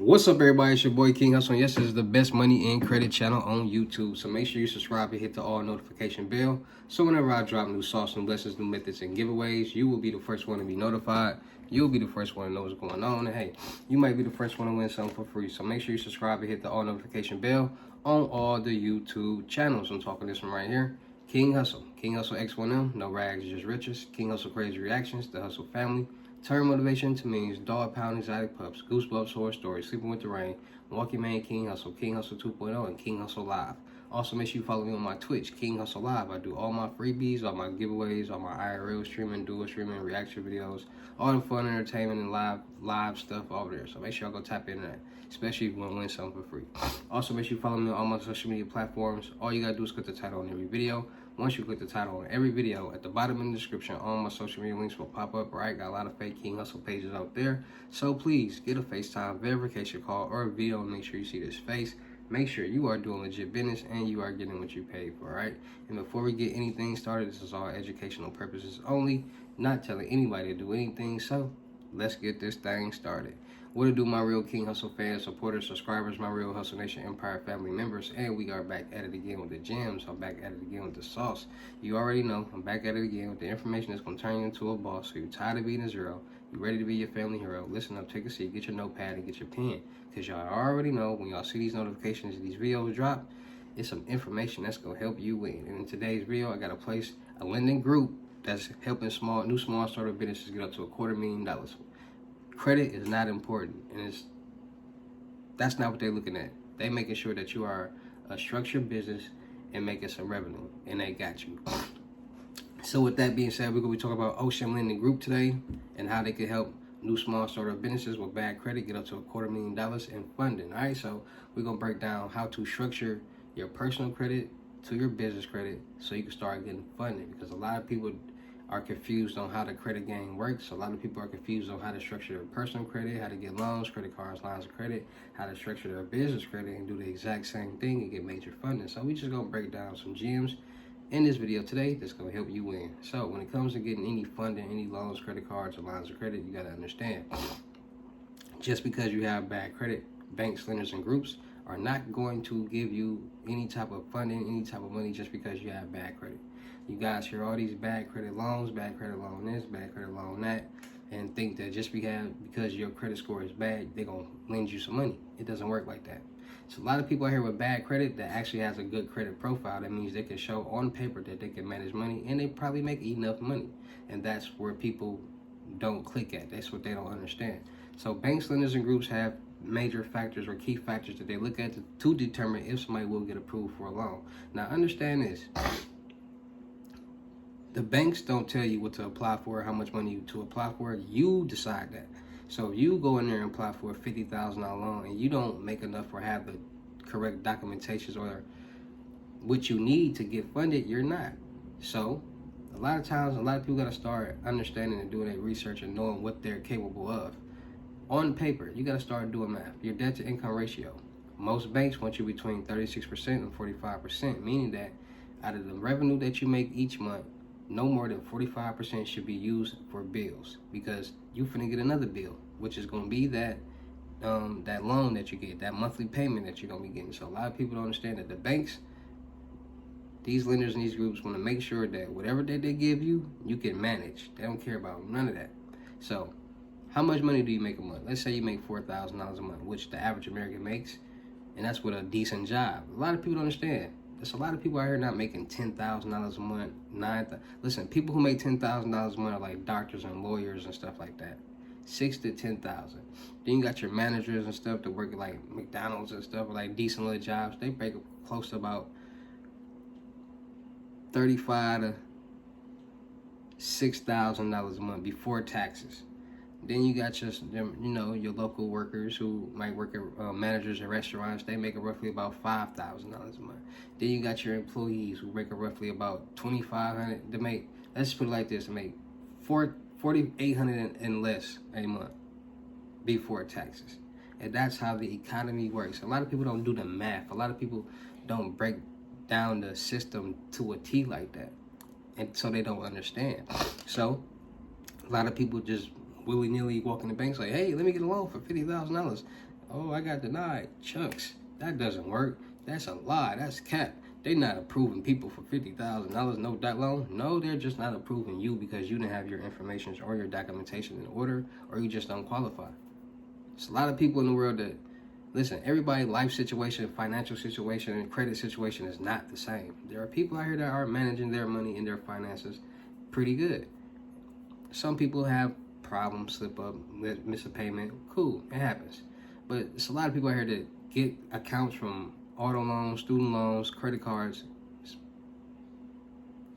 What's up, everybody? It's your boy King Hustle. Yes, this is the best money and credit channel on YouTube. So make sure you subscribe and hit the all notification bell. So whenever I drop new sauce, new lessons, new methods, and giveaways, you will be the first one to be notified. You'll be the first one to know what's going on. And hey, you might be the first one to win something for free. So make sure you subscribe and hit the all notification bell on all the YouTube channels. I'm talking this one right here. King Hustle. King Hustle X1M. No rags, just riches. King Hustle Crazy Reactions. The Hustle Family. Turn motivation to means dog pound exotic pups, goosebumps horror stories, sleeping with the rain, walking man King Hustle 2.0, and King Hustle Live. Also, make sure you follow me on my Twitch, King Hustle Live. I do all my freebies, all my giveaways, all my IRL streaming, dual streaming, reaction videos, all the fun entertainment and live stuff over there. So make sure y'all go tap into that, especially if you want to win something for free. Also, make sure you follow me on all my social media platforms. All you gotta do is click the title on every video. Once you click the title on every video, at the bottom in the description, all my social media links will pop up, right? Got a lot of fake King Hustle pages out there. So please get a FaceTime verification call or a video and make sure you see this face. Make sure you are doing legit business and you are getting what you paid for, right? And before we get anything started, this is all educational purposes only, not telling anybody to do anything. So let's get this thing started. What to do, my real King Hustle fans, supporters, subscribers, my real Hustle Nation Empire family members, and we are back at it again with the gems. I'm back at it again with the sauce. You already know I'm back at it again with the information that's going to turn you into a boss. So you're tired of being a zero, you're ready to be your family hero. Listen up, take a seat, get your notepad and get your pen, because y'all already know when y'all see these notifications and these videos drop, it's some information that's going to help you win. And in today's video, I got to place a lending group that's helping new small startup businesses get up to $250,000. Credit is not important, and that's not what they're looking at. They making sure that you are a structured business and making some revenue, and they got you. So with that being said, we're going to be talking about Ocean Lending Group today and how they can help new small startup businesses with bad credit get up to $250,000 in funding. All right, so we're going to break down how to structure your personal credit to your business credit so you can start getting funding, because a lot of people are confused on how the credit game works. A lot of people are confused on how to structure their personal credit, how to get loans, credit cards, lines of credit, how to structure their business credit and do the exact same thing and get major funding. So we just gonna break down some gems in this video today that's gonna help you win. So when it comes to getting any funding, any loans, credit cards, or lines of credit, you gotta understand, just because you have bad credit, banks, lenders, and groups are not going to give you any type of funding, any type of money just because you have bad credit. You guys hear all these bad credit loans, bad credit loan this, bad credit loan that, and think that just because your credit score is bad, they're going to lend you some money. It doesn't work like that. So a lot of people out here with bad credit that actually has a good credit profile. That means they can show on paper that they can manage money, and they probably make enough money. And that's where people don't click at. That's what they don't understand. So banks, lenders, and groups have major factors or key factors that they look at to determine if somebody will get approved for a loan. Now understand this. The banks don't tell you what to apply for, how much money to apply for. You decide that. So if you go in there and apply for a $50,000 loan and you don't make enough or have the correct documentations or what you need to get funded, you're not. So a lot of times, a lot of people got to start understanding and doing their research and knowing what they're capable of. On paper, you got to start doing math. Your debt to income ratio. Most banks want you between 36% and 45%, meaning that out of the revenue that you make each month, no more than 45% should be used for bills, because you finna get another bill, which is gonna be that loan that you get, that monthly payment that you're gonna be getting. So a lot of people don't understand that the banks, these lenders and these groups want to make sure that whatever that they give you, you can manage. They don't care about none of that. So how much money do you make a month? Let's say you make $4,000 a month, which the average American makes, and that's with a decent job. A lot of people don't understand. There's a lot of people out here not making $10,000 a month, $9,000. Listen, people who make $10,000 a month are like doctors and lawyers and stuff like that. $6,000 to $10,000. Then you got your managers and stuff that work at like McDonald's and stuff, or like decent little jobs. They break close to about $35,000 to $6,000 a month before taxes. Then you got your local workers who might work at managers at restaurants. They make roughly about $5,000 a month. Then you got your employees who make roughly about $2,500. They make, let's put it like this, they make $4,800 and less a month before taxes. And that's how the economy works. A lot of people don't do the math. A lot of people don't break down the system to a T like that, and so they don't understand. So a lot of people just willy-nilly walk in the banks like, hey, let me get a loan for $50,000. Oh, I got denied. Chunks. That doesn't work. That's a lie. That's cap. They're not approving people for $50,000 no debt loan. No, they're just not approving you because you didn't have your information or your documentation in order, or you just don't qualify. There's a lot of people in the world that, listen, everybody's life situation, financial situation, and credit situation is not the same. There are people out here that are managing their money and their finances pretty good. Some people have problems, slip up, miss a payment. Cool, it happens. But it's a lot of people out here that get accounts from auto loans, student loans, credit cards,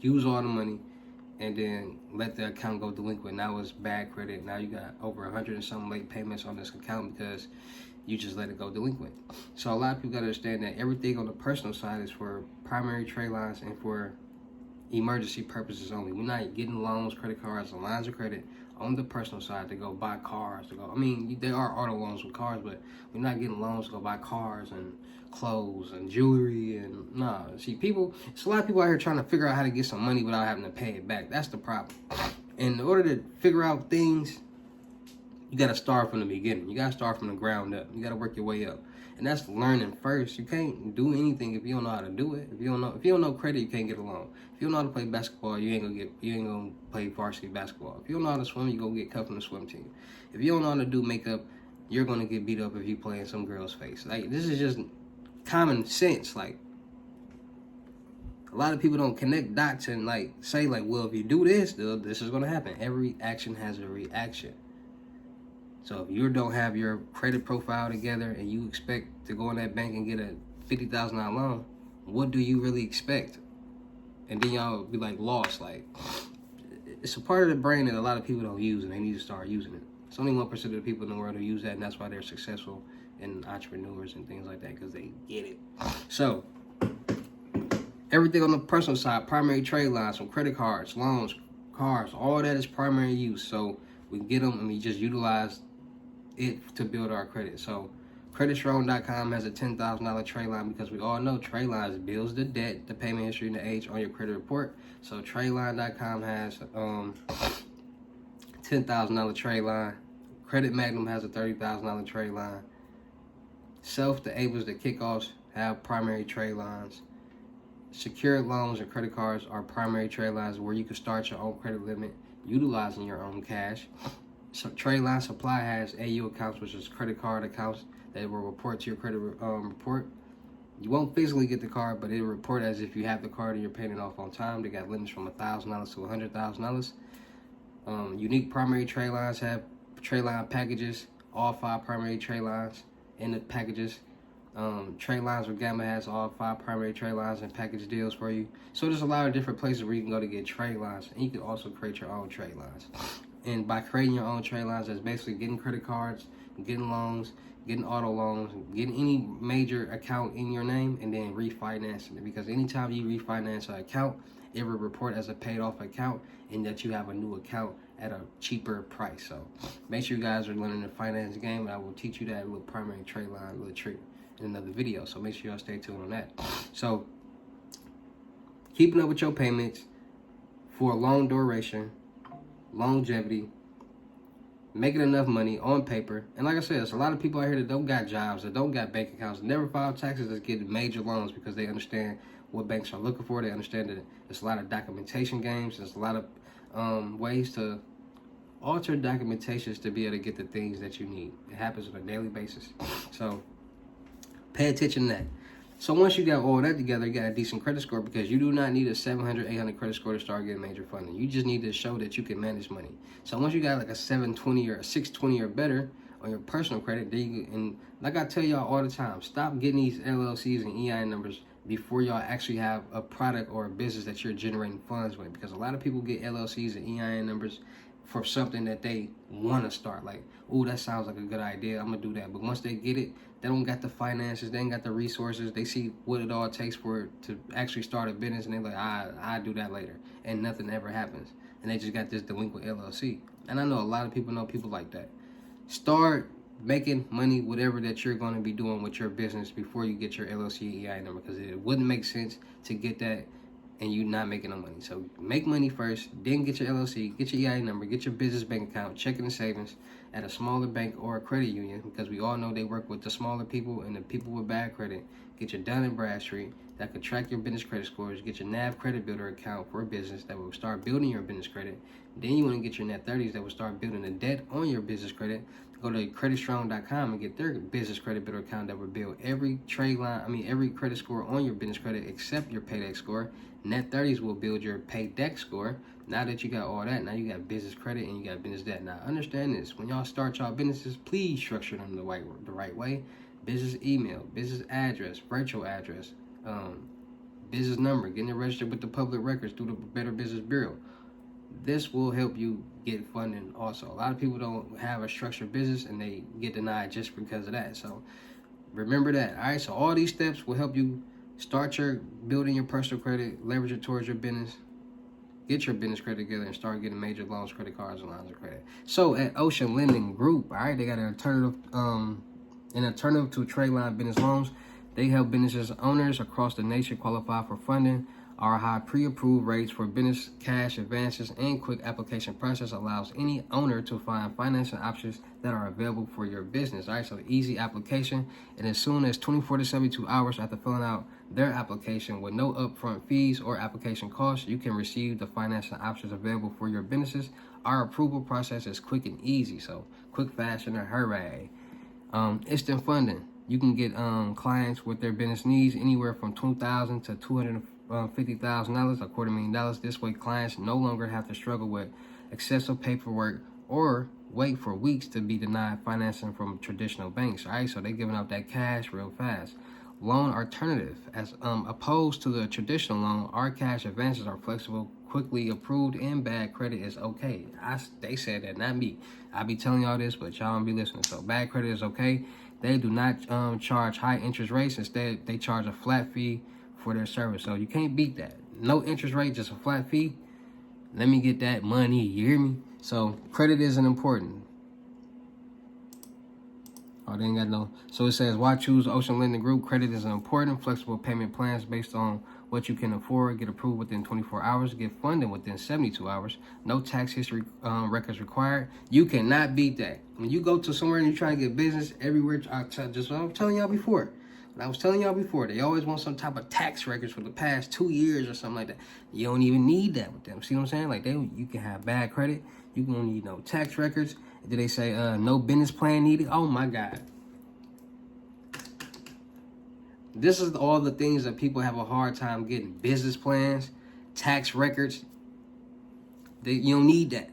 use all the money, and then let the account go delinquent. Now it's bad credit. Now you got over 100 and some late payments on this account because you just let it go delinquent. So a lot of people gotta understand that everything on the personal side is for primary trade lines and for emergency purposes only. We're not getting loans, credit cards, and lines of credit on the personal side to go buy cars. There are auto loans with cars, but we're not getting loans to go buy cars and clothes and jewelry and nah. See, it's a lot of people out here trying to figure out how to get some money without having to pay it back. That's the problem. And in order to figure out things, you got to start from the beginning. You got to start from the ground up. You got to work your way up. And that's learning first. You can't do anything if you don't know how to do it. If you don't know credit, you can't get a loan. If you don't know how to play basketball, you ain't gonna play varsity basketball. If you don't know how to swim, you gonna get cut from the swim team. If you don't know how to do makeup, you're gonna get beat up if you play in some girl's face. Like, this is just common sense. Like, a lot of people don't connect dots and like say like, well, if you do this, this is gonna happen. Every action has a reaction. So if you don't have your credit profile together and you expect to go in that bank and get a $50,000 loan, what do you really expect? And then y'all be like lost. Like, it's a part of the brain that a lot of people don't use, and they need to start using it. It's only 1% of the people in the world who use that, and that's why they're successful and entrepreneurs and things like that, because they get it. So everything on the personal side, primary trade lines, from credit cards, loans, cars, all that is primary use. So we get them and we just utilize it to build our credit. So creditstrong.com has a $10,000 trade line because we all know trade lines builds the debt, the payment history, and the age on your credit report. So tradeline.com has $10,000 trade line. Credit Magnum has a $30,000 trade line. Self, the Ables, the Kickoffs have primary trade lines. Secured loans and credit cards are primary trade lines where you can start your own credit limit utilizing your own cash. So Trade Line Supply has AU accounts, which is credit card accounts that will report to your credit report. You won't physically get the card, but it'll report as if you have the card and you're paying it off on time. They got limits from $1,000 to $100,000. Unique primary trade lines have trade line packages, all 5 primary trade lines in the packages. Trade lines with Gamma has all 5 primary trade lines and package deals for you. So there's a lot of different places where you can go to get trade lines, and you can also create your own trade lines. And by creating your own trade lines, that's basically getting credit cards, getting loans, getting auto loans, getting any major account in your name, and then refinancing it. Because anytime you refinance an account, it will report as a paid off account and that you have a new account at a cheaper price. So make sure you guys are learning the finance game, and I will teach you that little primary trade line, little trick in another video. So make sure y'all stay tuned on that. So keeping up with your payments for a long duration, longevity, making enough money on paper. And like I said, there's a lot of people out here that don't got jobs, that don't got bank accounts, never file taxes, that's getting major loans because they understand what banks are looking for. They understand that there's a lot of documentation games. There's a lot of ways to alter documentations to be able to get the things that you need. It happens on a daily basis. So pay attention to that. So once you got all that together, you got a decent credit score, because you do not need a 700, 800 credit score to start getting major funding. You just need to show that you can manage money. So once you got like a 720 or a 620 or better on your personal credit, then and like I tell y'all all the time, stop getting these LLCs and EIN numbers before y'all actually have a product or a business that you're generating funds with. Because a lot of people get LLCs and EIN numbers for something that they want to start. Like, oh, that sounds like a good idea, I'm gonna do that. But once they get it, they don't got the finances, they ain't got the resources, they see what it all takes for it to actually start a business, and they're like, I do that later, and nothing ever happens, and they just got this delinquent LLC. And I know a lot of people know people like that. Start making money, whatever that you're going to be doing with your business, before you get your LLC EIN number, because it wouldn't make sense to get that and you not making no money. So make money first, then get your LLC, get your EIN number, get your business bank account, checking and savings, at a smaller bank or a credit union, because we all know they work with the smaller people and the people with bad credit. Get your Dun & Bradstreet that could track your business credit scores. Get your NAV Credit Builder account for a business that will start building your business credit. Then you want to get your Net 30s that will start building the debt on your business credit. Go to creditstrong.com and get their business credit builder account that will build every every credit score on your business credit except your paydex score. Net 30s will build your paydex score. Now that you got all that, now you got business credit and you got business debt. Now understand this: when y'all start y'all businesses, please structure them the right way. Business email, business address, virtual address, business number, getting it registered with the public records through the Better Business Bureau. This will help you get funding also. A lot of people don't have a structured business and they get denied just because of that. So remember that. All right, so all these steps will help you start building your personal credit, leverage it towards your business, get your business credit together, and start getting major loans, credit cards, and lines of credit. So at Ocean Lending Group, all right, they got an alternative to trade line business loans. They help businesses owners across the nation qualify for funding. Our high pre-approved rates for business cash advances and quick application process allows any owner to find financing options that are available for your business. All right, so easy application, and as soon as 24 to 72 hours after filling out their application with no upfront fees or application costs, you can receive the financing options available for your businesses. Our approval process is quick and easy, so quick, fast, and a hooray. Instant funding. You can get clients with their business needs anywhere from $2,000 to $250,000, $250,000. This way, clients no longer have to struggle with excessive paperwork or wait for weeks to be denied financing from traditional banks. All right, so they're giving out that cash real fast. Loan alternative, as opposed to the traditional loan, our cash advances are flexible, quickly approved, and bad credit is okay. They said that, not me. I be telling y'all this, but y'all don't be listening. So bad credit is okay. They do not charge high interest rates. Instead, they charge a flat fee for their service. So you can't beat that. No interest rate, just a flat fee. Let me get that money. You hear me? So credit isn't important. Oh, they ain't got no. So it says, why choose Ocean Lending Group? Credit is an important, flexible payment plans based on what you can afford. Get approved within 24 hours. Get funding within 72 hours. No tax history records required. You cannot beat that. When you go to somewhere and you try to get business everywhere, just what I was telling y'all before. They always want some type of tax records for the past 2 years or something like that. You don't even need that with them. See what I'm saying? Like you can have bad credit. You don't need no tax records. Did they say no business plan needed? Oh my God. This is all the things that people have a hard time getting. Business plans, tax records. You don't need that.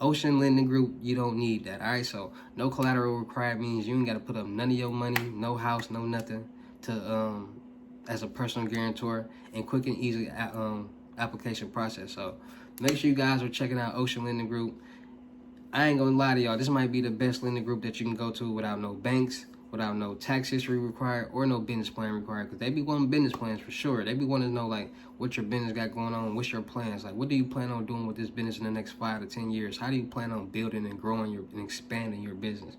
Ocean Lending Group, you don't need that. All right, so no collateral required means you ain't got to put up none of your money, no house, no nothing, to as a personal guarantor, and quick and easy application process. So make sure you guys are checking out Ocean Lending Group. I ain't gonna lie to y'all, this might be the best lending group that you can go to without no banks, without no tax history required, or no business plan required, because they be wanting business plans for sure. They be wanting to know, like, what your business got going on, what's your plans, like, what do you plan on doing with this business in the next 5 to 10 years? How do you plan on building and growing and expanding your business?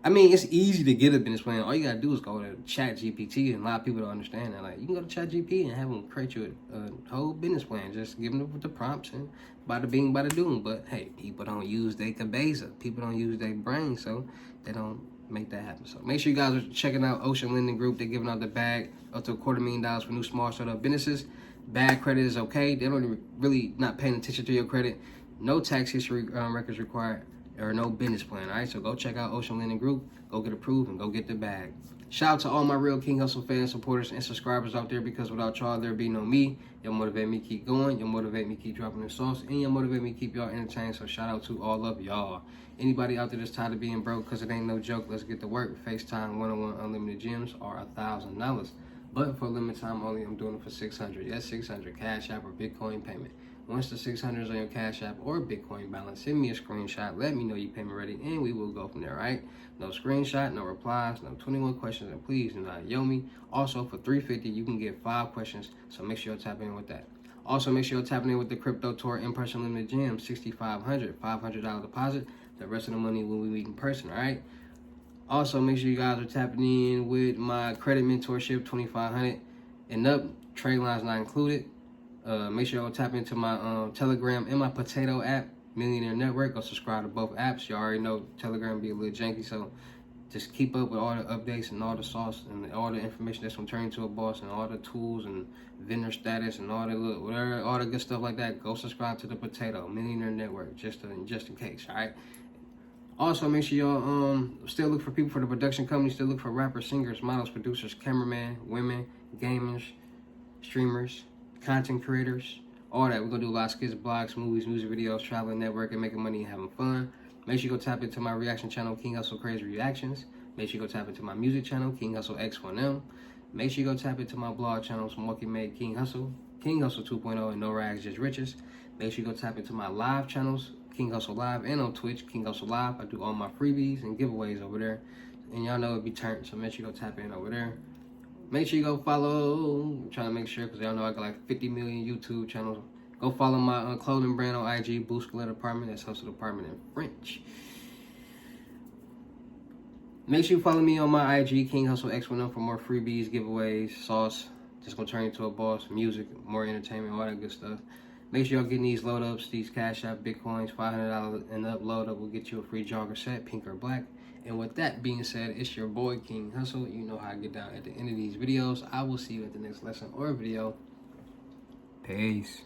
I mean, it's easy to get a business plan. All you gotta do is go to ChatGPT, and a lot of people don't understand that. Like, you can go to ChatGPT and have them create you a whole business plan. Just give them the prompts and bada bing, bada doom. But hey, people don't use their cabeza. People don't use their brain, so they don't make that happen. So make sure you guys are checking out Ocean Lending Group. They're giving out the bag up to $250,000 for new small startup businesses. Bad credit is okay. They don't really not paying attention to your credit. No tax history records required, or no business plan. All right, so go check out Ocean Lending Group. Go get approved and go get the bag. Shout out to all my real King Hustle fans, supporters, and subscribers out there, because without y'all, there'd be no me. Y'all motivate me to keep going. Y'all motivate me to keep dropping the sauce. And y'all motivate me to keep y'all entertained. So shout out to all of y'all. Anybody out there that's tired of being broke, because it ain't no joke, let's get to work. FaceTime one-on-one unlimited gems are $1,000. But for a limited time only, I'm doing it for $600. Yes, $600. Cash App or Bitcoin payment. Once the 600 is on your Cash App or Bitcoin balance, send me a screenshot. Let me know you payment ready, and we will go from there, right? No screenshot, no replies, no 21 questions, and please do not yo me. Also, for $350, you can get 5 questions, so make sure you're tapping in with that. Also, make sure you're tapping in with the Crypto Tour in-person limited gem, $6,500, $500 deposit. The rest of the money will be meet in person, all right? Also, make sure you guys are tapping in with my credit mentorship, $2,500 and up. Trade lines not included. Make sure y'all tap into my Telegram and my Potato app. Millionaire Network. Go subscribe to both apps. You already know Telegram be a little janky, so just keep up with all the updates and all the sauce and all the information that's from turning to a boss and all the tools and vendor status and all the whatever, all the good stuff like that. Go subscribe to the Potato Millionaire Network just in case. All right. Also, make sure y'all still look for people for the production company. Still look for rappers, singers, models, producers, cameramen, women, gamers, streamers, content creators, all that. We're gonna do a lot of skits, blogs, movies, music videos, traveling, networking, making money, and having fun. Make sure you go tap into my reaction channel, King Hustle Crazy Reactions. Make sure you go tap into my music channel, King Hustle X1M. Make sure you go tap into my blog channels, Monkey Made King Hustle 2.0, and No Rags Just Riches. Make sure you go tap into my live channels, King Hustle Live, and on Twitch, King Hustle Live. I do all my freebies and giveaways over there. And y'all know it be turned, so make sure you go tap in over there. Make sure you go follow. I'm trying to make sure, because y'all know I got like 50 million YouTube channels. Go follow my clothing brand on IG, Boost Glitter Department. That's Hustle Department in French. Make sure you follow me on my IG, King Hustle X1M, for more freebies, giveaways, sauce. Just gonna turn you into a boss, music, more entertainment, all that good stuff. Make sure y'all getting these load ups, these Cash App, Bitcoins, $500 and up load up will get you a free jogger set, pink or black. And with that being said, it's your boy, King Hustle. You know how I get down at the end of these videos. I will see you at the next lesson or video. Peace.